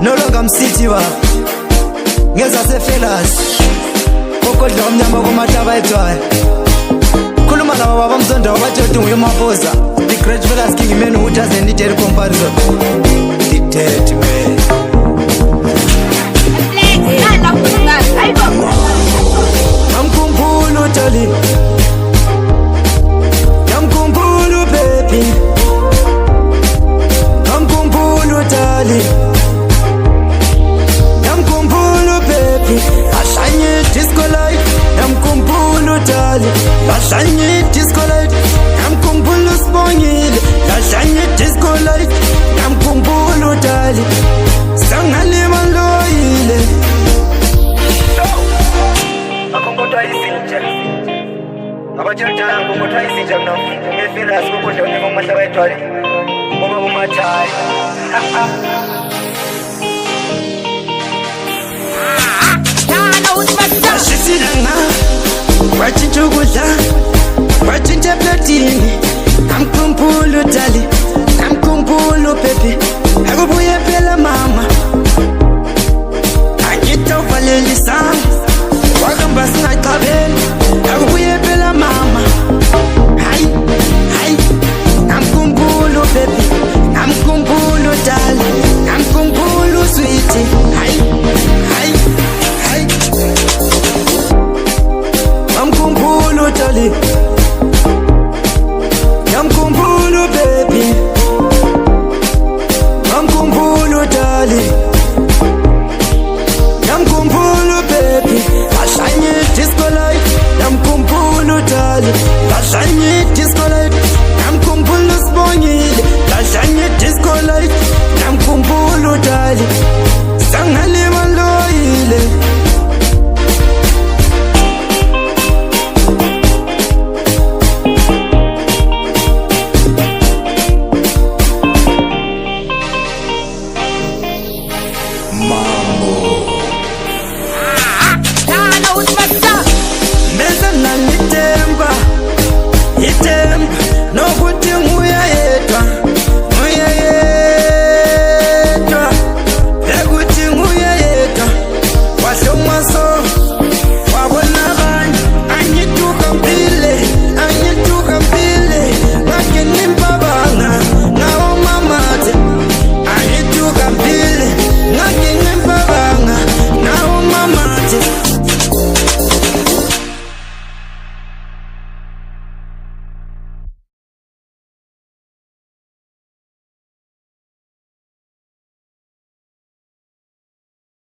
no longer msithi baba ngeza sefelas kokodla omnyama kumataba etswayo khuluma laba baba mzonda wabathi nguye maposa the great fellas king man who doesn't need any comparison the dead man namkhumbula utali namkhumbula baby namkhumbula utali namkhumbula baby ashanye disco light namkhumbula utali ashanye disco light namkhumbula sibongile ashanye disco light namkhumbula utali sangalima loyile akokodwa izinja abatshatshana akokodwa izinja mina ngefela asikokudla unyaka umahlaba ethwale ngoba umathayi ashisilanga watshintsha ukudla watshintsha eplatini namkhumbula utali